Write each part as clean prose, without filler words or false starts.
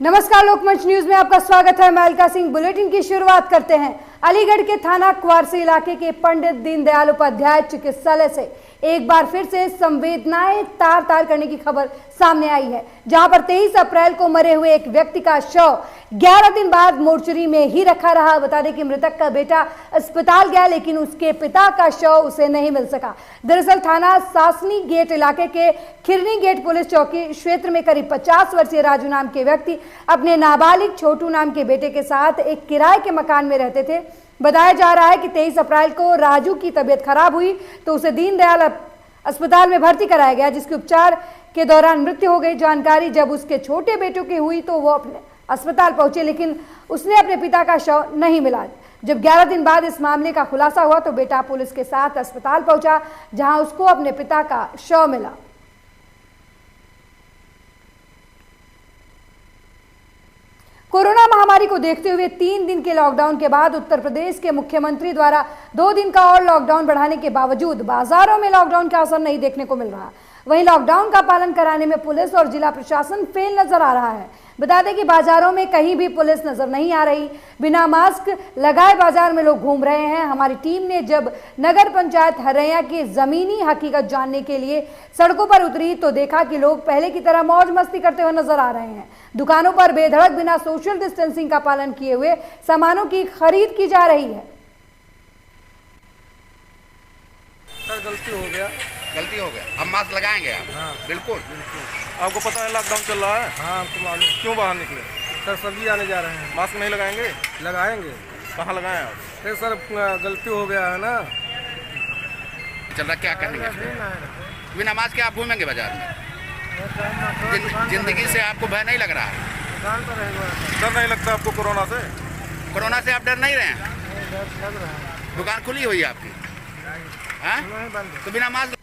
नमस्कार, लोकमंच न्यूज में आपका स्वागत है। मैं अलका सिंह। बुलेटिन की शुरुआत करते हैं। अलीगढ़ के थाना क्वारसी इलाके के पंडित दीनदयाल उपाध्याय चिकित्सालय से एक बार फिर से संवेदनाएं तार तार करने की खबर सामने आई है, जहां पर 23 अप्रैल को मरे हुए एक व्यक्ति का शव 11 दिन बाद मोर्चरी में ही रखा रहा। बता दें कि मृतक का बेटा अस्पताल गया, लेकिन उसके पिता का शव उसे नहीं मिल सका। दरअसल थाना सासनी गेट इलाके के खिरनी गेट पुलिस चौकी क्षेत्र में करीब 50 वर्षीय राजू नाम के व्यक्ति अपने नाबालिग छोटू नाम के बेटे के साथ एक किराए के मकान में रहते थे। बताया जा रहा है कि 23 अप्रैल को राजू की तबीयत खराब हुई तो उसे दीनदयाल अस्पताल में भर्ती कराया गया, जिसके उपचार के दौरान मृत्यु हो गई। जानकारी जब उसके छोटे बेटों की हुई तो वो अपने अस्पताल पहुंचे, लेकिन उसने अपने पिता का शव नहीं मिला। जब 11 दिन बाद इस मामले का खुलासा हुआ तो बेटा पुलिस के साथ अस्पताल पहुंचा, जहां उसको अपने पिता का शव मिला। कोरोना महामारी को देखते हुए 3 दिन के लॉकडाउन के बाद उत्तर प्रदेश के मुख्यमंत्री द्वारा 2 दिन का और लॉकडाउन बढ़ाने के बावजूद बाजारों में लॉकडाउन का असर नहीं देखने को मिल रहा। वहीं लॉकडाउन का पालन कराने में पुलिस और जिला प्रशासन फेल नजर आ रहा है। बता दें कि बाजारों में कहीं भी पुलिस नजर नहीं आ रही। बिना मास्क लगाए बाजार में लोग घूम रहे हैं। हमारी टीम ने जब नगर पंचायत हरैया की जमीनी हकीकत जानने के लिए सड़कों पर उतरी तो देखा कि लोग पहले की तरह मौज मस्ती करते हुए नजर आ रहे हैं। दुकानों पर बेधड़क बिना सोशल डिस्टेंसिंग का पालन किए हुए सामानों की खरीद की जा रही है। सर गलती हो गया। अब मास्क लगाएंगे आप? हाँ बिल्कुल। आपको पता है लॉकडाउन चल रहा है? हाँ हमको मालूम। क्यों बाहर निकले? सर सब्जी आने जा रहे हैं। मास्क नहीं लगाएंगे? लगाएंगे। कहाँ लगाएं आप? सर गलती हो गया है ना। चल रहा क्या करेंगे? बिना मास्क के आप घूमेंगे बाजार में? जिंदगी से आपको भय नहीं लग रहा है? दुकान पर रहेगा। डर नहीं लगता आपको कोरोना से? कोरोना से आप डर नहीं रहे हैं? लग रहा है। दुकान खुली हुई है आपकी? हाँ? तो बिना मास्क।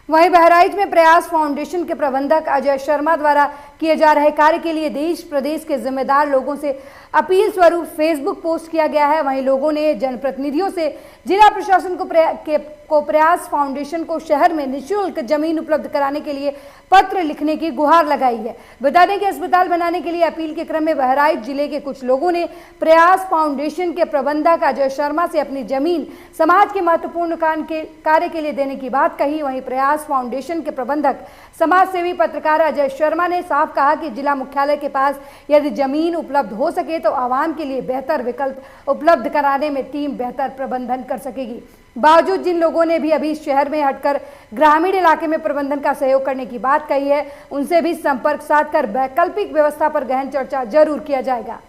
वहीं बहराइच में प्रयास फाउंडेशन के प्रबंधक अजय शर्मा द्वारा किए जा रहे कार्य के लिए देश प्रदेश के जिम्मेदार लोगों से अपील स्वरूप फेसबुक पोस्ट किया गया है। वहीं लोगों ने जनप्रतिनिधियों से जिला प्रशासन को प्रयास फाउंडेशन को शहर में निःशुल्क जमीन उपलब्ध कराने के लिए पत्र लिखने की गुहार लगाई है। बता दें कि अस्पताल बनाने के लिए अपील के क्रम में बहराइच जिले के कुछ लोगों ने प्रयास फाउंडेशन के प्रबंधक अजय शर्मा से अपनी जमीन समाज के महत्वपूर्ण कार्य के लिए देने की बात कही। वहीं प्रयास फाउंडेशन के प्रबंधक समाज सेवी पत्रकार अजय शर्मा ने साफ कहा कि जिला मुख्यालय के पास यदि जमीन उपलब्ध हो सके तो आवाम के लिए बेहतर विकल्प उपलब्ध कराने में टीम बेहतर प्रबंधन कर सकेगी। बावजूद जिन लोगों ने भी अभी शहर में हटकर ग्रामीण इलाके में प्रबंधन का सहयोग करने की बात कही है, उनसे भी संपर्क साधकर वैकल्पिक व्यवस्था पर गहन चर्चा जरूर किया जाएगा।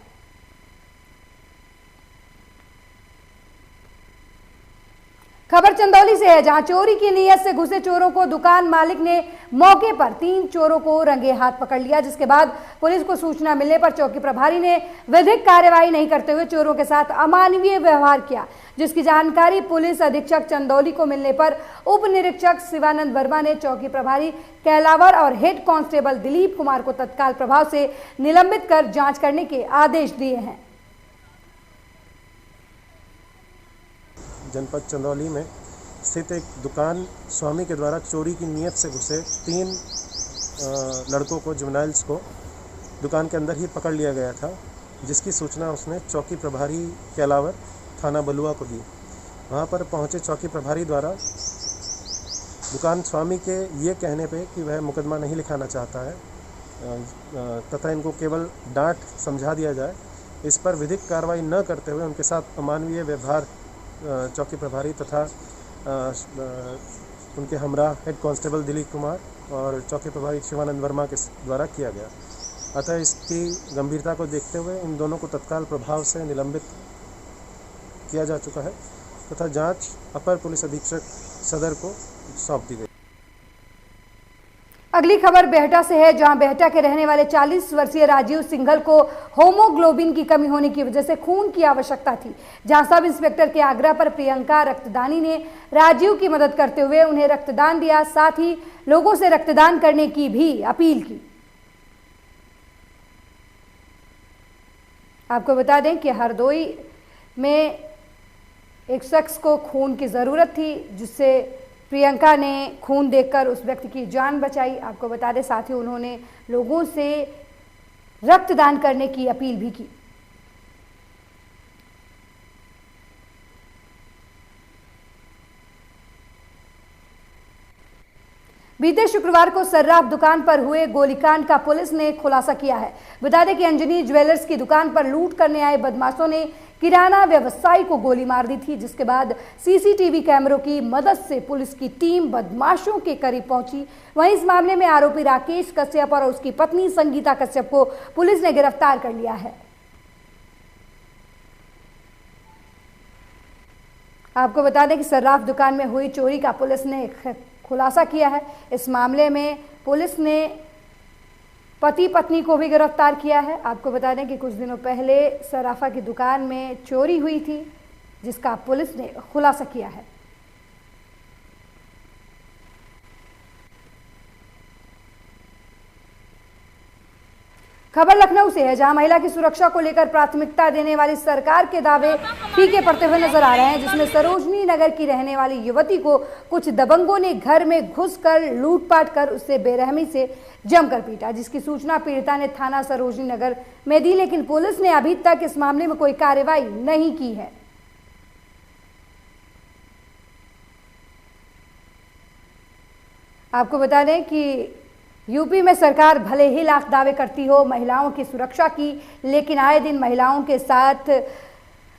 खबर चंदौली से है, जहां चोरी की नीयत से घुसे चोरों को दुकान मालिक ने मौके पर 3 चोरों को रंगे हाथ पकड़ लिया, जिसके बाद पुलिस को सूचना मिलने पर चौकी प्रभारी ने विधिक कार्यवाही नहीं करते हुए चोरों के साथ अमानवीय व्यवहार किया, जिसकी जानकारी पुलिस अधीक्षक चंदौली को मिलने पर उप निरीक्षक शिवानंद वर्मा ने चौकी प्रभारी कैलावर और हेड कांस्टेबल दिलीप कुमार को तत्काल प्रभाव से निलंबित कर जाँच करने के आदेश दिए हैं। जनपद चंदौली में स्थित एक दुकान स्वामी के द्वारा चोरी की नीयत से घुसे 3 लड़कों को, जुवेनाइल्स को दुकान के अंदर ही पकड़ लिया गया था, जिसकी सूचना उसने चौकी प्रभारी कैलावर थाना बलुआ को दी। वहां पर पहुंचे चौकी प्रभारी द्वारा दुकान स्वामी के ये कहने पे कि वह मुकदमा नहीं लिखाना चाहता है तथा इनको केवल डांट समझा दिया जाए, इस पर विधिक कार्रवाई न करते हुए उनके साथ अमानवीय व्यवहार चौकी प्रभारी तथा उनके हमरा हेड कांस्टेबल दिलीप कुमार और चौकी प्रभारी शिवानंद वर्मा के द्वारा किया गया। अतः इसकी गंभीरता को देखते हुए इन दोनों को तत्काल प्रभाव से निलंबित किया जा चुका है तथा जांच अपर पुलिस अधीक्षक सदर को सौंप दी गई। अगली खबर बेहटा से है, जहां बेहटा के रहने वाले 40 वर्षीय राजीव सिंघल को होमोग्लोबिन की कमी होने की वजह से खून की आवश्यकता थी, जहां सब इंस्पेक्टर के आग्रह पर प्रियंका रक्तदानी ने राजीव की मदद करते हुए उन्हें रक्तदान दिया, साथ ही लोगों से रक्तदान करने की भी अपील की। आपको बता दें कि हरदोई में एक शख्स को खून की ज़रूरत थी, जिससे प्रियंका ने खून देखकर उस व्यक्ति की जान बचाई। आपको बता दें, साथ ही उन्होंने लोगों से रक्तदान करने की अपील भी की। बीते शुक्रवार को सर्राफ दुकान पर हुए गोलीकांड का पुलिस ने खुलासा किया है। बता दें कि अंजनी ज्वेलर्स की दुकान पर लूट करने आए बदमाशों ने किराना व्यवसायी को गोली मार दी थी, जिसके बाद सीसीटीवी कैमरों की मदद से पुलिस की टीम बदमाशों के करीब पहुंची। वहीं इस मामले में आरोपी राकेश कश्यप और उसकी पत्नी संगीता कश्यप को पुलिस ने गिरफ्तार कर लिया है। आपको बता दें कि सर्राफ दुकान में हुई चोरी का पुलिस ने खुलासा किया है। इस मामले में पुलिस ने पति पत्नी को भी गिरफ्तार किया है। आपको बता दें कि कुछ दिनों पहले सराफा की दुकान में चोरी हुई थी, जिसका पुलिस ने खुलासा किया है। खबर लखनऊ से है, जहां महिला की सुरक्षा को लेकर प्राथमिकता देने वाली सरकार के दावे फीके पड़ते हुए नजर आ रहे हैं, जिसमें सरोजनी नगर की रहने वाली युवती को कुछ दबंगों ने घर में घुसकर लूटपाट कर उससे बेरहमी से जमकर पीटा, जिसकी सूचना पीड़िता ने थाना सरोजनी नगर में दी, लेकिन पुलिस ने अभी तक इस मामले में कोई कार्रवाई नहीं की है। आपको बता दें कि यूपी में सरकार भले ही लाख दावे करती हो महिलाओं की सुरक्षा की, लेकिन आए दिन महिलाओं के साथ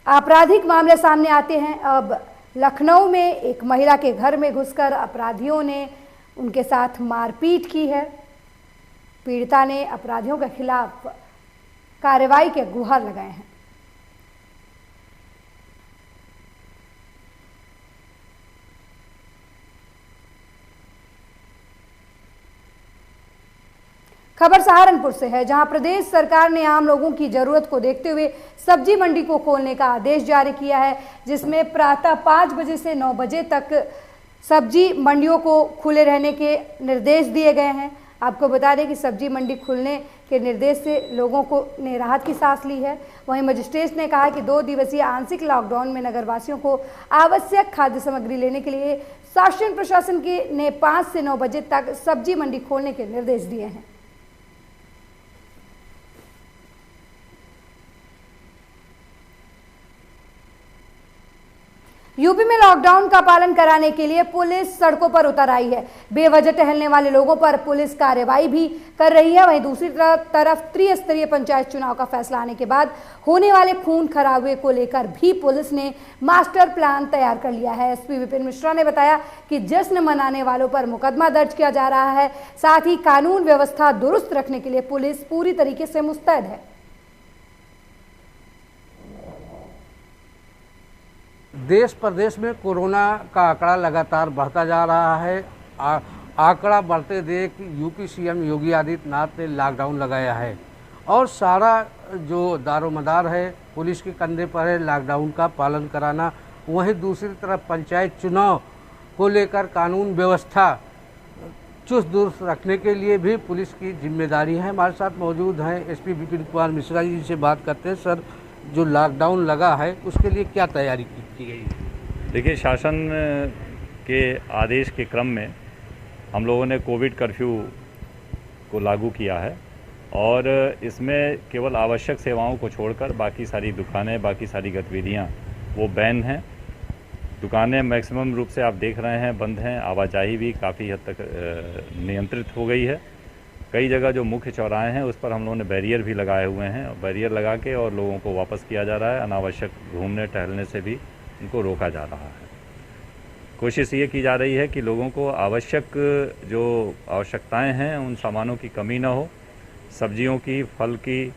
आपराधिक मामले सामने आते हैं। अब लखनऊ में एक महिला के घर में घुसकर अपराधियों ने उनके साथ मारपीट की है। पीड़िता ने अपराधियों के खिलाफ कार्रवाई के गुहार लगाए हैं। खबर सहारनपुर से है, जहां प्रदेश सरकार ने आम लोगों की जरूरत को देखते हुए सब्जी मंडी को खोलने का आदेश जारी किया है, जिसमें प्रातः 5 बजे से 9 बजे तक सब्जी मंडियों को खुले रहने के निर्देश दिए गए हैं। आपको बता दें कि सब्जी मंडी खुलने के निर्देश से लोगों को ने राहत की सांस ली है। वहीं मजिस्ट्रेट ने कहा कि 2 दिवसीय आंशिक लॉकडाउन में नगरवासियों को आवश्यक खाद्य सामग्री लेने के लिए शासन प्रशासन के ने 5 से 9 बजे तक सब्जी मंडी खोलने के निर्देश दिए हैं। यूपी में लॉकडाउन का पालन कराने के लिए पुलिस सड़कों पर उतर आई है। बेवजह टहलने वाले लोगों पर पुलिस कार्रवाई भी कर रही है। वहीं दूसरी तरफ त्रिस्तरीय पंचायत चुनाव का फैसला आने के बाद होने वाले खून खराबे को लेकर भी पुलिस ने मास्टर प्लान तैयार कर लिया है। एसपी विपिन मिश्रा ने बताया कि जश्न मनाने वालों पर मुकदमा दर्ज किया जा रहा है। साथ ही कानून व्यवस्था दुरुस्त रखने के लिए पुलिस पूरी तरीके से मुस्तैद है। देश प्रदेश में कोरोना का आंकड़ा लगातार बढ़ता जा रहा है। आंकड़ा बढ़ते देख यूपी सीएम योगी आदित्यनाथ ने लॉकडाउन लगाया है और सारा जो दारोमदार है पुलिस के कंधे पर है लॉकडाउन का पालन कराना। वहीं दूसरी तरफ पंचायत चुनाव को लेकर कानून व्यवस्था चुस्त दुरुस्त रखने के लिए भी पुलिस की जिम्मेदारी है। हमारे साथ मौजूद हैं एसपी विपिन कुमार मिश्रा जी से बात करते हैं। सर, जो लॉकडाउन लगा है उसके लिए क्या तैयारी की गई? देखिए, शासन के आदेश के क्रम में हम लोगों ने कोविड कर्फ्यू को लागू किया है और इसमें केवल आवश्यक सेवाओं को छोड़कर बाकी सारी दुकानें, बाकी सारी गतिविधियां वो बैन हैं। दुकानें मैक्सिमम रूप से आप देख रहे हैं बंद हैं। आवाजाही भी काफ़ी हद तक नियंत्रित हो गई है। कई जगह जो मुख्य चौराहे हैं उस पर हम लोगों ने बैरियर भी लगाए हुए हैं। बैरियर लगा के और लोगों को वापस किया जा रहा है। अनावश्यक घूमने टहलने से भी उनको रोका जा रहा है। कोशिश ये की जा रही है कि लोगों को आवश्यक जो आवश्यकताएं हैं उन सामानों की कमी ना हो। सब्जियों की, फल की,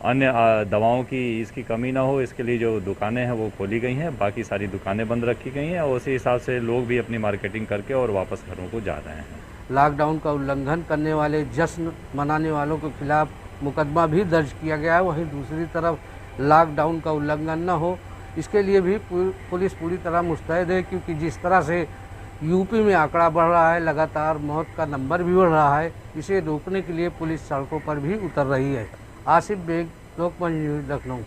अन्य दवाओं की इसकी कमी ना हो। इसके लिए जो दुकानें हैं वो खोली गई हैं, बाकी सारी दुकानें बंद रखी गई हैं और उसी हिसाब से लोग भी अपनी मार्केटिंग करके और वापस घरों को जा रहे हैं। लॉकडाउन का उल्लंघन करने वाले, जश्न मनाने वालों के खिलाफ मुकदमा भी दर्ज किया गया है। वहीं दूसरी तरफ लॉकडाउन का उल्लंघन न हो इसके लिए भी पुलिस पूरी तरह मुस्तैद है, क्योंकि जिस तरह से यूपी में आंकड़ा बढ़ रहा है, लगातार मौत का नंबर भी बढ़ रहा है, इसे रोकने के लिए पुलिस सड़कों पर भी उतर रही है। आसिफ बेग, लोकमंच न्यूज़, लखनऊ।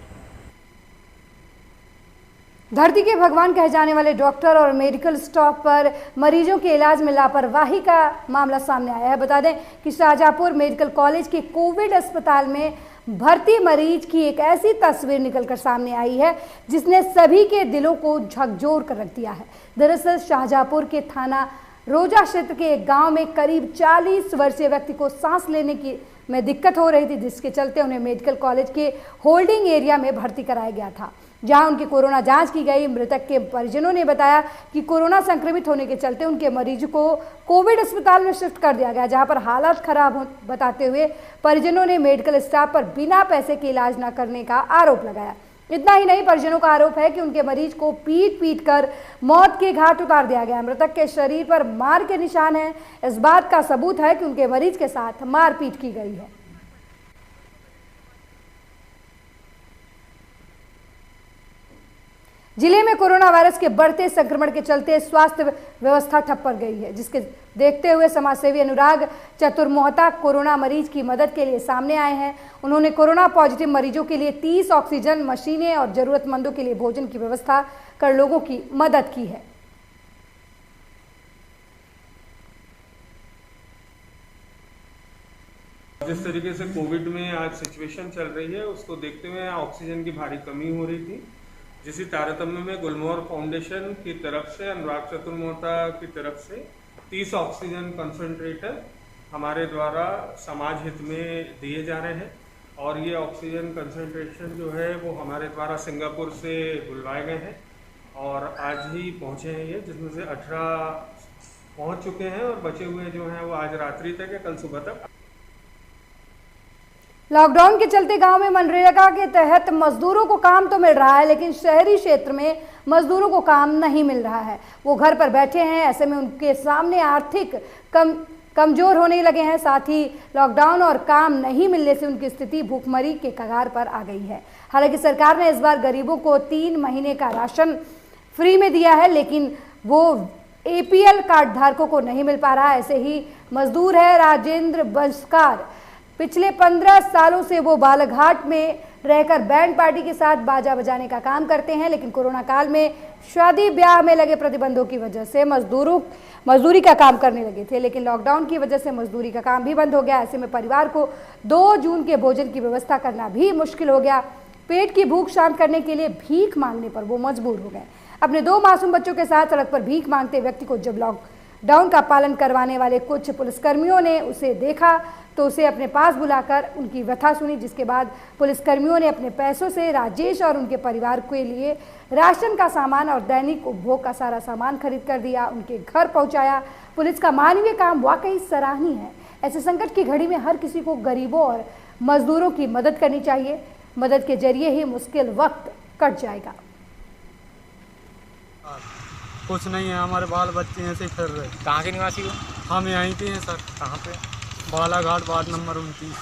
धरती के भगवान कहे जाने वाले डॉक्टर और मेडिकल स्टाफ पर मरीजों के इलाज में लापरवाही का मामला सामने आया है। बता दें कि शाहजहांपुर मेडिकल कॉलेज के कोविड अस्पताल में भर्ती मरीज की एक ऐसी तस्वीर निकलकर सामने आई है जिसने सभी के दिलों को झकझोर कर रख दिया है। दरअसल शाहजहांपुर के थाना रोजा क्षेत्र के एक गांव में करीब 40 वर्षीय व्यक्ति को सांस लेने की में दिक्कत हो रही थी, जिसके चलते उन्हें मेडिकल कॉलेज के होल्डिंग एरिया में भर्ती कराया गया था, जहां उनकी कोरोना जांच की गई। मृतक के परिजनों ने बताया कि कोरोना संक्रमित होने के चलते उनके मरीज को कोविड अस्पताल में शिफ्ट कर दिया गया, जहां पर हालत खराब बताते हुए परिजनों ने मेडिकल स्टाफ पर बिना पैसे के इलाज न करने का आरोप लगाया। इतना ही नहीं, परिजनों का आरोप है कि उनके मरीज को पीट कर मौत के घाट उतार दिया गया। मृतक के शरीर पर मार के निशान हैं। इस बात का सबूत है कि उनके मरीज के साथ मारपीट की गई है। जिले में कोरोना वायरस के बढ़ते संक्रमण के चलते स्वास्थ्य व्यवस्था ठप पड़ गई है, जिसके देखते हुए समाजसेवी अनुराग चतुर्मोहता कोरोना मरीज की मदद के लिए सामने आए हैं। उन्होंने कोरोना पॉजिटिव मरीजों के लिए 30 ऑक्सीजन मशीनें और जरूरतमंदों के लिए भोजन की व्यवस्था कर लोगों की मदद की है। जिस तरीके से कोविड में आज सिचुएशन चल रही है, उसको देखते हुए ऑक्सीजन की भारी कमी हो रही थी, जिसी तारतम्य में गुलमोहर फाउंडेशन की तरफ से अनुराग चतुर्मोहता की तरफ से 30 ऑक्सीजन कंसंट्रेटर हमारे द्वारा समाज हित में दिए जा रहे हैं। और ये ऑक्सीजन कंसंट्रेशन जो है वो हमारे द्वारा सिंगापुर से बुलवाए गए हैं और आज ही पहुँचे हैं ये, जिसमें से 18 पहुँच चुके हैं और बचे हुए जो हैं वो आज रात्रि तक या कल सुबह तक। लॉकडाउन के चलते गांव में मनरेगा के तहत मजदूरों को काम तो मिल रहा है, लेकिन शहरी क्षेत्र में मजदूरों को काम नहीं मिल रहा है। वो घर पर बैठे हैं, ऐसे में उनके सामने आर्थिक कमजोर होने लगे हैं। साथ ही लॉकडाउन और काम नहीं मिलने से उनकी स्थिति भूखमरी के कगार पर आ गई है। हालांकि सरकार ने इस बार गरीबों को 3 महीने का राशन फ्री में दिया है, लेकिन वो APL कार्ड धारकों को नहीं मिल पा रहा है। ऐसे ही मजदूर है राजेंद्र बंसकार। पिछले 15 सालों से वो बालाघाट में रहकर बैंड पार्टी के साथ बाजा बजाने का काम करते हैं, लेकिन कोरोना काल में शादी ब्याह में लगे प्रतिबंधों की वजह से मजदूरी का काम करने लगे थे, लेकिन लॉकडाउन की वजह से मजदूरी का काम भी बंद हो गया। ऐसे में परिवार को 2 जून के भोजन की व्यवस्था करना भी मुश्किल हो गया। पेट की भूख शांत करने के लिए भीख मांगने पर वो मजबूर हो गए। अपने 2 मासूम बच्चों के साथ सड़क पर भीख मांगते व्यक्ति को जब लॉकडाउन का पालन करवाने वाले कुछ पुलिसकर्मियों ने उसे देखा तो उसे अपने पास बुलाकर उनकी व्यथा सुनी, जिसके बाद पुलिसकर्मियों ने अपने पैसों से राजेश और उनके परिवार के लिए राशन का सामान और दैनिक उपभोग का सारा सामान खरीद कर दिया, उनके घर पहुंचाया। पुलिस का मानवीय काम वाकई सराहनीय है। ऐसे संकट की घड़ी में हर किसी को गरीबों और मजदूरों की मदद करनी चाहिए। मदद के जरिए ही मुश्किल वक्त कट जाएगा। कुछ नहीं है, हमारे बाल बच्चे ऐसे ही फिर रहे। कहाँ के निवासी हो? हम यहीं के हैं सर। कहाँ पे? Balaghat ward number 29।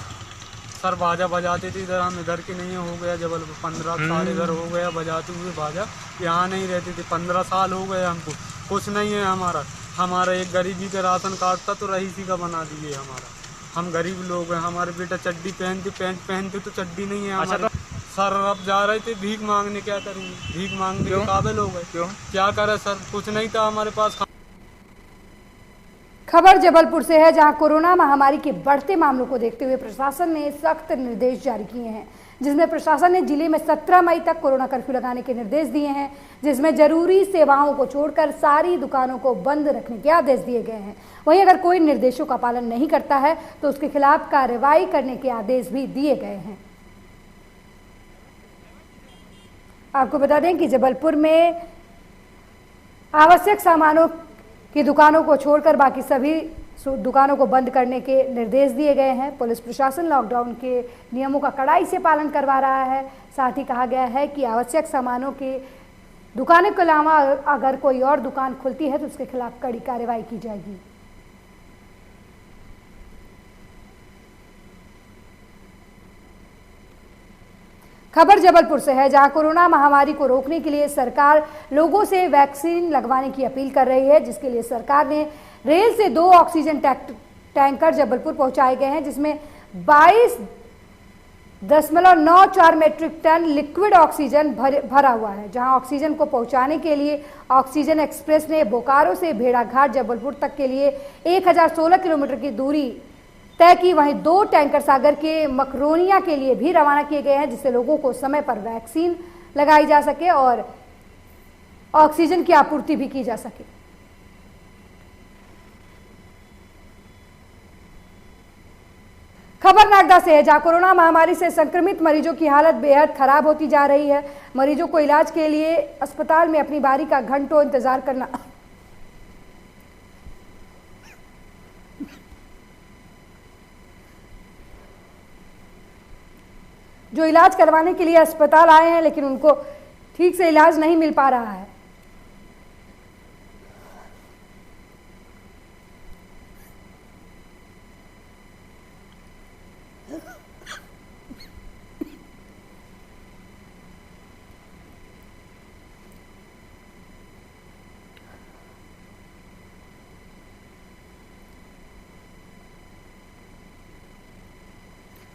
सर बाजा बजाते थे इधर, हम इधर के नहीं हो गया जबलपुर 15 साल इधर हो गया बजाते हुए बाजा। यहाँ नहीं रहते थे, 15 साल हो गए हमको। कुछ नहीं है हमारा एक गरीबी का राशन कार्ड था तो रईसी का बना दिए हमारा। हम गरीब लोग हैं, हमारे बेटा चड्डी पहनते पैंट पहनते तो चड्डी नहीं है हमारे। सर अब जा रहे थे भीख मांगने, क्या करेंगे, भीख मांगने के काबिल हो गए। क्यों? क्या करे सर, कुछ नहीं था हमारे पास। खबर जबलपुर से है, जहां कोरोना महामारी के बढ़ते मामलों को देखते हुए प्रशासन ने सख्त निर्देश जारी किए हैं, जिसमें प्रशासन ने जिले में 17 मई तक कोरोना कर्फ्यू लगाने के निर्देश दिए हैं, जिसमें जरूरी सेवाओं को छोड़कर सारी दुकानों को बंद रखने के आदेश दिए गए हैं। वहीं अगर कोई निर्देशों का पालन नहीं करता है तो उसके खिलाफ कार्रवाई करने के आदेश भी दिए गए हैं। आपको बता दें कि जबलपुर में आवश्यक सामानों की दुकानों को छोड़कर बाकी सभी दुकानों को बंद करने के निर्देश दिए गए हैं। पुलिस प्रशासन लॉकडाउन के नियमों का कड़ाई से पालन करवा रहा है। साथ ही कहा गया है कि आवश्यक सामानों की दुकानों के अलावा अगर कोई और दुकान खुलती है तो उसके खिलाफ कड़ी कार्रवाई की जाएगी। खबर जबलपुर से है, जहां कोरोना महामारी को रोकने के लिए सरकार लोगों से वैक्सीन लगवाने की अपील कर रही है, जिसके लिए सरकार ने रेल से 2 ऑक्सीजन टैंकर जबलपुर पहुंचाए गए हैं, जिसमें 22 0.94 मीट्रिक टन लिक्विड ऑक्सीजन भरा हुआ है। जहां ऑक्सीजन को पहुंचाने के लिए ऑक्सीजन एक्सप्रेस ने बोकारो से भेड़ाघाट जबलपुर तक के लिए 1016 किलोमीटर की दूरी तय की। वहीं 2 टैंकर सागर के मकरोनिया के लिए भी रवाना किए गए हैं, जिससे लोगों को समय पर वैक्सीन लगाई जा सके और ऑक्सीजन की आपूर्ति भी की जा सके। खबर नागदा से है, जहां कोरोना महामारी से संक्रमित मरीजों की हालत बेहद खराब होती जा रही है। मरीजों को इलाज के लिए अस्पताल में अपनी बारी का घंटों इंतजार करना जो इलाज करवाने के लिए अस्पताल आए हैं, लेकिन उनको ठीक से इलाज नहीं मिल पा रहा है।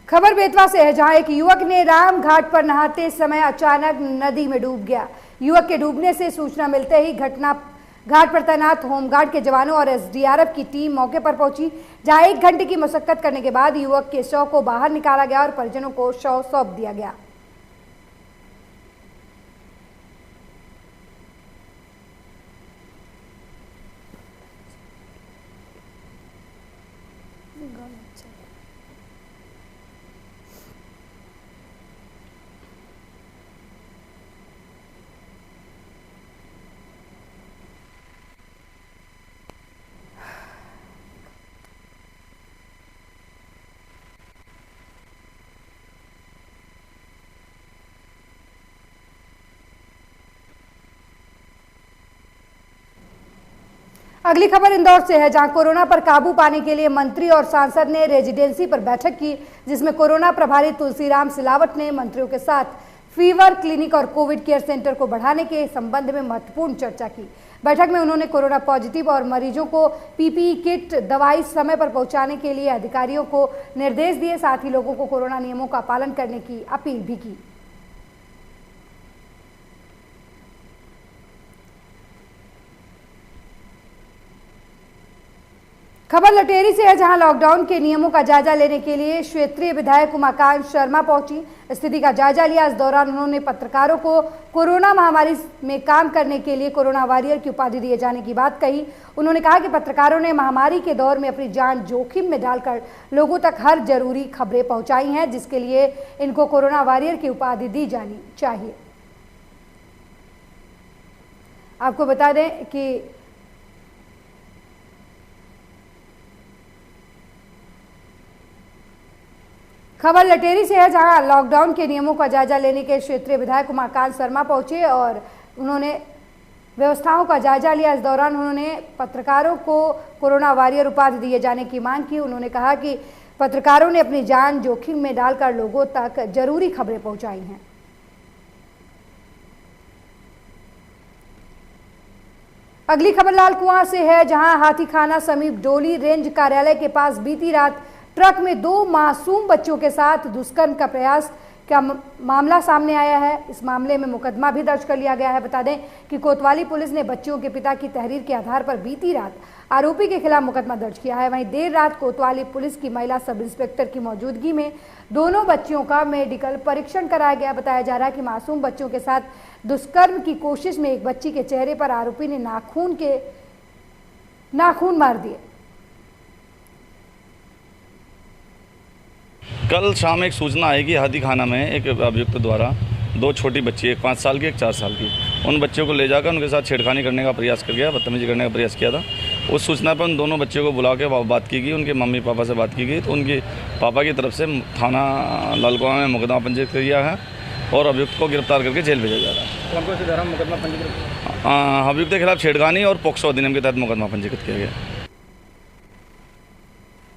खबर बेतवा से है, जहां एक युवक ने राम घाट पर नहाते समय अचानक नदी में डूब गया। युवक के डूबने से सूचना मिलते ही घाट पर तैनात होमगार्ड के जवानों और एसडीआरएफ की टीम मौके पर पहुंची, जहां 1 घंटे की मशक्कत करने के बाद युवक के शव को बाहर निकाला गया और परिजनों को शव सौंप दिया गया। अगली खबर इंदौर से है, जहां कोरोना पर काबू पाने के लिए मंत्री और सांसद ने रेजिडेंसी पर बैठक की, जिसमें कोरोना प्रभारी तुलसीराम सिलावट ने मंत्रियों के साथ फीवर क्लिनिक और कोविड केयर सेंटर को बढ़ाने के संबंध में महत्वपूर्ण चर्चा की। बैठक में उन्होंने कोरोना पॉजिटिव और मरीजों को पीपीई किट, दवाई समय पर पहुंचाने के लिए अधिकारियों को निर्देश दिए। साथ ही लोगों को कोरोना नियमों का पालन करने की अपील भी की। खबर लटेरी से है, जहां लॉकडाउन के नियमों का जायजा लेने के लिए क्षेत्रीय विधायक उमाकांत शर्मा पहुंची। स्थिति का जायजा लिया। इस दौरान उन्होंने पत्रकारों को कोरोना महामारी में काम करने के लिए कोरोना वॉरियर की उपाधि दिए जाने की बात कही। उन्होंने कहा कि पत्रकारों ने महामारी के दौर में अपनी जान जोखिम में डालकर लोगों तक हर जरूरी खबरें पहुंचाई हैं, जिसके लिए इनको कोरोना वॉरियर की उपाधि दी जानी चाहिए। आपको बता दें कि खबर लटेरी से है, जहां लॉकडाउन के नियमों का जायजा लेने के क्षेत्रीय विधायक उमाकांत शर्मा पहुंचे और उन्होंने व्यवस्थाओं का जायजा लिया। इस दौरान उन्होंने पत्रकारों को कोरोना वॉरियर उपाधि दिए जाने की मांग की। उन्होंने कहा कि पत्रकारों ने अपनी जान जोखिम में डालकर लोगों तक जरूरी खबरें पहुंचाई हैं। अगली खबर लालकुआं से है, जहां हाथीखाना समीप डोली रेंज कार्यालय के पास बीती रात ट्रक में 2 मासूम बच्चों के साथ दुष्कर्म का प्रयास का मामला सामने आया है। इस मामले में मुकदमा भी दर्ज कर लिया गया है। बता दें कि कोतवाली पुलिस ने बच्चियों के पिता की तहरीर के आधार पर बीती रात आरोपी के खिलाफ मुकदमा दर्ज किया है। वहीं देर रात कोतवाली पुलिस की महिला सब इंस्पेक्टर की मौजूदगी में दोनों बच्चियों का मेडिकल परीक्षण कराया गया। बताया जा रहा है कि मासूम बच्चों के साथ दुष्कर्म की कोशिश में एक बच्ची के चेहरे पर आरोपी ने नाखून मार दिए। कल शाम एक सूचना आई कि हाथीखाना में एक अभियुक्त द्वारा 2 छोटी बच्ची, एक 5 साल की, एक 4 साल की, उन बच्चों को ले जाकर उनके साथ छेड़खानी करने का प्रयास कर गया, बदतमीजी करने का प्रयास किया था। उस सूचना पर उन दोनों बच्चों को बुला के बात की गई, उनके मम्मी पापा से बात की गई, तो उनके पापा की तरफ से थाना लालकुआं में मुकदमा पंजीकृत किया है और अभियुक्त को गिरफ्तार करके जेल भेजा जा रहा है। कौन कौन सी धारा मुकदमा पंजीकृत? अभियुक्त के खिलाफ छेड़खानी और पोक्सो अधिनियम के तहत मुकदमा पंजीकृत किया गया।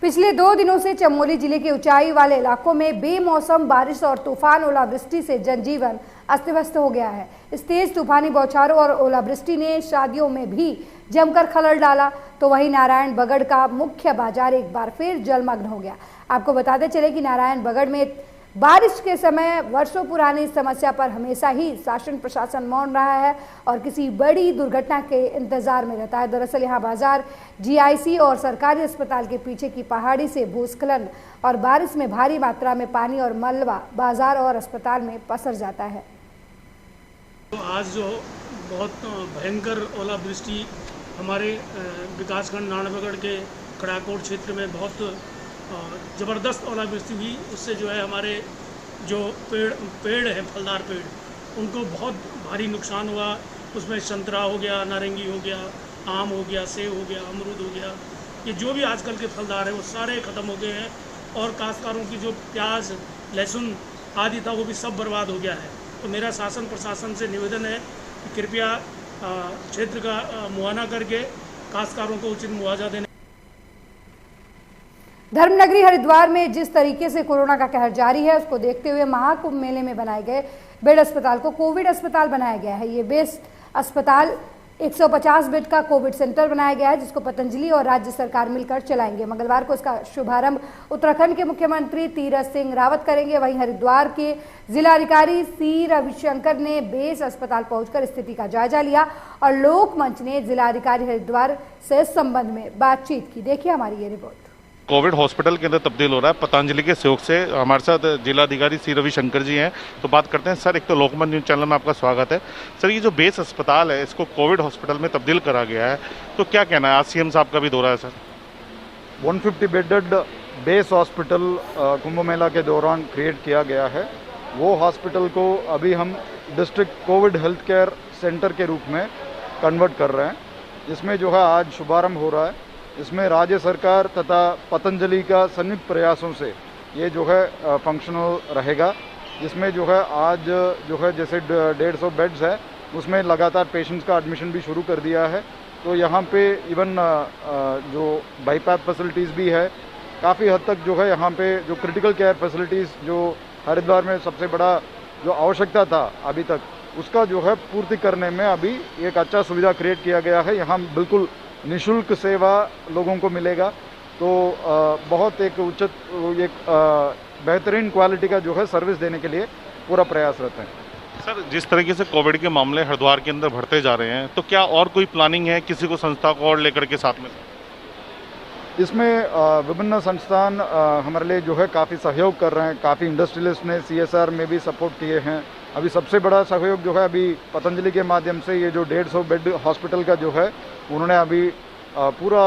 पिछले 2 दिनों से चमोली जिले के ऊंचाई वाले इलाकों में बेमौसम बारिश और तूफान ओलावृष्टि से जनजीवन अस्त-व्यस्त हो गया है। इस तेज तूफानी बौछारों और ओलावृष्टि ने शादियों में भी जमकर खलल डाला, तो वहीं नारायण बगड़ का मुख्य बाजार एक बार फिर जलमग्न हो गया। आपको बताते चले कि नारायण बगड़ में बारिश के समय वर्षों पुरानी इस समस्या पर हमेशा ही शासन प्रशासन मौन रहा है और किसी बड़ी दुर्घटना के इंतजार में रहता है। दरअसल यहाँ बाजार, जीआईसी और सरकारी अस्पताल के पीछे की पहाड़ी से भूस्खलन और बारिश में भारी मात्रा में पानी और मलबा बाजार और अस्पताल में पसर जाता है। तो आज जो बहुत भयंकर ओलावृष्टि हमारे विकासखंड नारायणगढ़ के खड़ाकोट क्षेत्र में बहुत ज़बरदस्त ओलावृष्टि हुई, उससे जो है हमारे जो पेड़ हैं, फलदार पेड़, उनको बहुत भारी नुकसान हुआ। उसमें संतरा हो गया, नारंगी हो गया, आम हो गया, सेब हो गया, अमरूद हो गया, ये जो भी आजकल के फलदार हैं वो सारे ख़त्म हो गए हैं। और काश्तकारों की जो प्याज, लहसुन आदि था वो भी सब बर्बाद हो गया है। तो मेरा शासन प्रशासन से निवेदन है कि कृपया क्षेत्र का मुआयना करके काश्तकारों को उचित मुआवजा देने। धर्मनगरी हरिद्वार में जिस तरीके से कोरोना का कहर जारी है उसको देखते हुए महाकुंभ मेले में बनाए गए बेड अस्पताल को कोविड अस्पताल बनाया गया है। ये बेड अस्पताल 150 बेड का कोविड सेंटर बनाया गया है जिसको पतंजलि और राज्य सरकार मिलकर चलाएंगे। मंगलवार को इसका शुभारंभ उत्तराखंड के मुख्यमंत्री तीरथ सिंह रावत करेंगे। वहीं हरिद्वार के जिलाधिकारी सी रविशंकर ने बेस अस्पताल पहुंचकर स्थिति का जायजा लिया और लोकमंच ने जिलाधिकारी हरिद्वार से इस संबंध में बातचीत की। देखिए हमारी ये रिपोर्ट। कोविड हॉस्पिटल के अंदर तब्दील हो रहा है पतंजलि के सहयोग से। हमारे साथ जिलाधिकारी सी रविशंकर जी हैं, तो बात करते हैं। सर, एक तो लोकमंच न्यूज़ चैनल में आपका स्वागत है। सर, ये जो बेस अस्पताल है इसको कोविड हॉस्पिटल में तब्दील करा गया है, तो क्या कहना है? आज सीएम साहब का भी दौरा है sir. 150 bedded base hospital Kumbh Mela के दौरान क्रिएट किया गया है। वो हॉस्पिटल को अभी हम district Covid health care centre के रूप में कन्वर्ट कर रहे हैं, जिसमें जो है आज शुभारंभ हो रहा है। इसमें राज्य सरकार तथा पतंजलि का संयुक्त प्रयासों से ये जो है फंक्शनल रहेगा, जिसमें जो है आज जो है जैसे 150 बेड्स है उसमें लगातार पेशेंट्स का एडमिशन भी शुरू कर दिया है। तो यहाँ पे इवन जो बाईपास फैसिलिटीज़ भी है, काफ़ी हद तक जो है यहाँ पे जो क्रिटिकल केयर फैसिलिटीज़ जो हरिद्वार में सबसे बड़ा जो आवश्यकता था अभी तक, उसका जो है पूर्ति करने में अभी एक अच्छा सुविधा क्रिएट किया गया है। यहाँ बिल्कुल निःशुल्क सेवा लोगों को मिलेगा, तो बहुत एक उचित बेहतरीन क्वालिटी का जो है सर्विस देने के लिए पूरा प्रयासरत है। सर, जिस तरीके से कोविड के मामले हरिद्वार के अंदर बढ़ते जा रहे हैं, तो क्या और कोई प्लानिंग है किसी को संस्था को और लेकर के साथ में? इसमें विभिन्न संस्थान हमारे लिए जो है काफ़ी सहयोग कर रहे हैं। काफ़ी इंडस्ट्रियलिस्ट ने CSR में भी सपोर्ट किए हैं। अभी सबसे बड़ा सहयोग जो है अभी पतंजलि के माध्यम से ये जो 150 बेड हॉस्पिटल का जो है उन्होंने अभी पूरा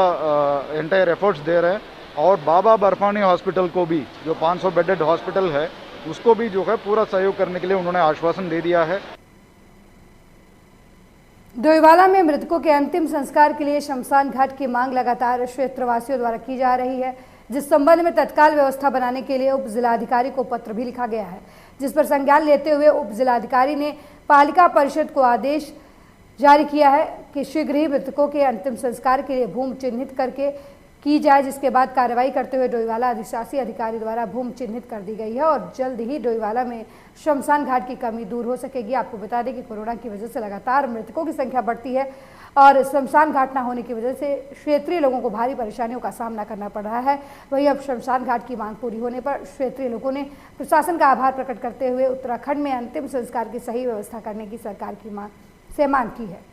एंटायर एफर्ट्स दे रहे हैं। और बाबा बर्फानी हॉस्पिटल को भी जो 500 बेडेड हॉस्पिटल है उसको भी जो है पूरा सहयोग करने के लिए उन्होंने आश्वासन दे दिया है। डोईवाला में मृतकों के अंतिम संस्कार के लिए शमशान घाट की मांग लगातार क्षेत्रवासियों द्वारा की जा रही है, जिस संबंध में तत्काल व्यवस्था बनाने के लिए उप जिलाधिकारी को पत्र भी लिखा गया है, जिस पर संज्ञान लेते हुए उप जिलाधिकारी ने पालिका परिषद को आदेश जारी किया है कि शीघ्र ही मृतकों के अंतिम संस्कार के लिए भूमि चिन्हित करके की जाए, जिसके बाद कार्रवाई करते हुए डोईवाला अधिशासी अधिकारी द्वारा भूमि चिन्हित कर दी गई है और जल्द ही डोईवाला में शमशान घाट की कमी दूर हो सकेगी। आपको बता दें कि कोरोना की वजह से लगातार मृतकों की संख्या बढ़ती है और शमशान घाट ना होने की वजह से क्षेत्रीय लोगों को भारी परेशानियों का सामना करना पड़ रहा है। वहीं अब शमशान घाट की मांग पूरी होने पर क्षेत्रीय लोगों ने प्रशासन का आभार प्रकट करते हुए उत्तराखंड में अंतिम संस्कार की सही व्यवस्था करने की सरकार की मांग की है।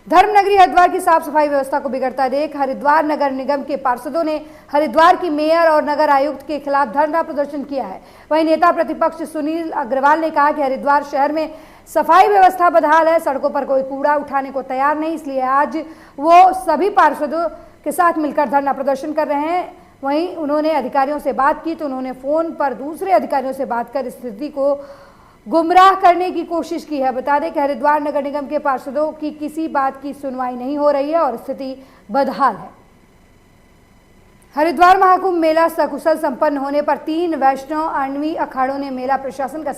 धर्मनगरी हरिद्वार की साफ सफाई व्यवस्था को बिगड़ता देख हरिद्वार नगर निगम के पार्षदों ने हरिद्वार की मेयर और नगर आयुक्त के खिलाफ धरना प्रदर्शन किया है। वहीं नेता प्रतिपक्ष सुनील अग्रवाल ने कहा कि हरिद्वार शहर में सफाई व्यवस्था बदहाल है, सड़कों पर कोई कूड़ा उठाने को तैयार नहीं, इसलिए आज वो सभी पार्षदों के साथ मिलकर धरना प्रदर्शन कर रहे हैं। वहीं उन्होंने अधिकारियों से बात की तो उन्होंने फोन पर दूसरे अधिकारियों से बात कर स्थिति को गुमराह करने की कोशिश की है। बता दें कि हरिद्वार नगर निगम के पार्षदों की किसी बात की सुनवाई नहीं हो रही है और स्थिति बदहाल है। हरिद्वार महाकुंभ मेला सकुशल संपन्न होने पर 3 वैष्णव आणवी अखाड़ों ने मेला प्रशासन का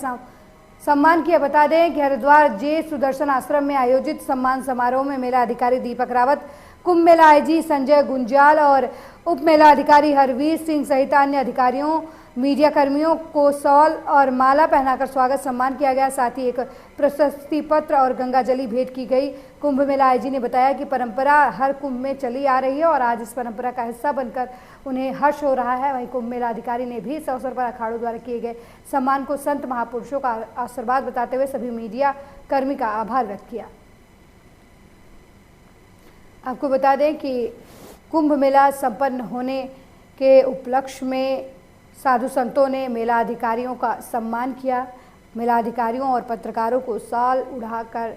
सम्मान किया। बता दें कि हरिद्वार जे सुदर्शन आश्रम में आयोजित सम्मान समारोह में मेला अधिकारी दीपक रावत, कुंभ मेला आईजी संजय गुंजाल और उप मेला अधिकारी हरवीर सिंह सहित अन्य अधिकारियों मीडिया कर्मियों को शॉल और माला पहनाकर स्वागत सम्मान किया गया। साथ ही एक प्रशस्ति पत्र और गंगाजली भेंट की गई। कुंभ मेला आयोजी ने बताया कि परंपरा हर कुंभ में चली आ रही है और आज इस परंपरा का हिस्सा बनकर उन्हें हर्ष हो रहा है। वहीं कुंभ मेला अधिकारी ने भी इस अवसर पर अखाड़ों द्वारा किए गए सम्मान को संत महापुरुषों का आशीर्वाद बताते हुए सभी मीडिया कर्मी का आभार व्यक्त किया। आपको बता दें कि कुंभ मेला संपन्न होने के उपलक्ष्य में साधु संतों ने मेला अधिकारियों का सम्मान किया। मेला अधिकारियों और पत्रकारों को शाल उड़ाकर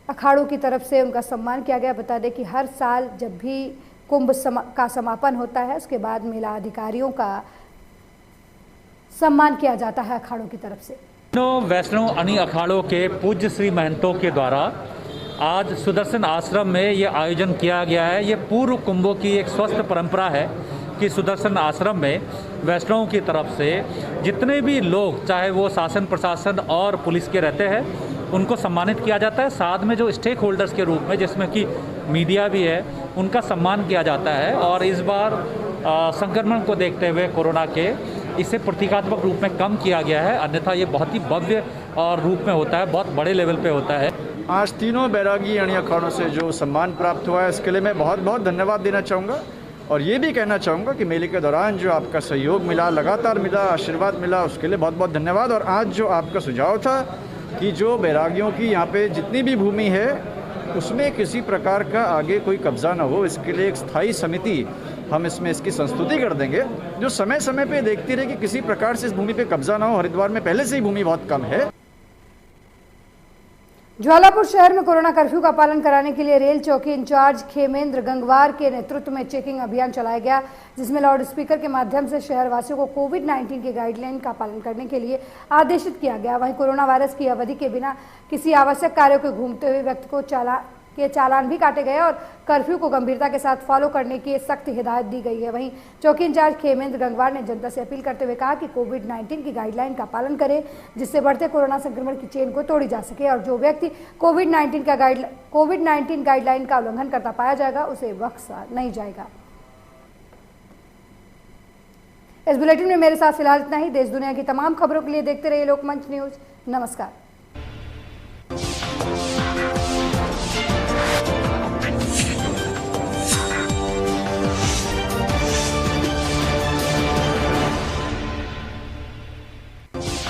अखाड़ों की तरफ से उनका सम्मान किया गया। बता दें कि हर साल जब भी कुंभ का समापन होता है उसके बाद मेला अधिकारियों का सम्मान किया जाता है अखाड़ों की तरफ से। वैष्णव अनी अखाड़ों के पूज्य श्री महंतों के द्वारा आज सुदर्शन आश्रम में ये आयोजन किया गया है। ये पूर्व कुंभों की एक स्वस्थ परंपरा है कि सुदर्शन आश्रम में वैष्णवों की तरफ से जितने भी लोग चाहे वो शासन प्रशासन और पुलिस के रहते हैं उनको सम्मानित किया जाता है। साथ में जो स्टेक होल्डर्स के रूप में जिसमें कि मीडिया भी है उनका सम्मान किया जाता है। और इस बार संक्रमण को देखते हुए कोरोना के इसे प्रतीकात्मक रूप में कम किया गया है, अन्यथा ये बहुत ही भव्य और रूप में होता है, बहुत बड़े लेवल पे होता है। आज तीनों बैरागी अणी अखाड़ों से जो सम्मान प्राप्त हुआ है इसके लिए मैं बहुत बहुत धन्यवाद देना चाहूँगा और ये भी कहना चाहूँगा कि मेले के दौरान जो आपका सहयोग मिला, लगातार मिला, आशीर्वाद मिला, उसके लिए बहुत बहुत धन्यवाद। और आज जो आपका सुझाव था कि जो बैरागियों की यहाँ पे जितनी भी भूमि है उसमें किसी प्रकार का आगे कोई कब्जा ना हो, इसके लिए एक स्थायी समिति हम इसमें इसकी संस्तुति कर देंगे जो समय समय पे देखती रहे कि किसी प्रकार से इस भूमि पे कब्जा ना हो। हरिद्वार में पहले से ही भूमि बहुत कम है। ज्वालापुर शहर में कोरोना कर्फ्यू का पालन कराने के लिए रेल चौकी इंचार्ज खेमेंद्र गंगवार के नेतृत्व में चेकिंग अभियान चलाया गया, जिसमें लाउड स्पीकर के माध्यम से शहरवासियों को कोविड-19 की गाइडलाइन का पालन करने के लिए आदेशित किया गया। वहीं कोरोना वायरस की अवधि के बिना किसी आवश्यक कार्यों के घूमते हुए व्यक्ति को चालान भी काटे गए और कर्फ्यू को गंभीरता के साथ फॉलो करने की सख्त हिदायत दी गई है। वहीं चौकी इंचार्ज खेमेंद्र गंगवार ने जनता से अपील करते हुए कहा कि कोविड-19 की गाइडलाइन का पालन करें, जिससे बढ़ते कोरोना संक्रमण की चेन को तोड़ी जा सके और जो व्यक्ति कोविड-19 गाइडलाइन का उल्लंघन करता पाया जाएगा उसे बख्शा नहीं जाएगा। इस बुलेटिन में मेरे साथ फिलहाल इतना ही। देश दुनिया की तमाम खबरों के लिए देखते रहिए लोकमंच न्यूज। नमस्कार।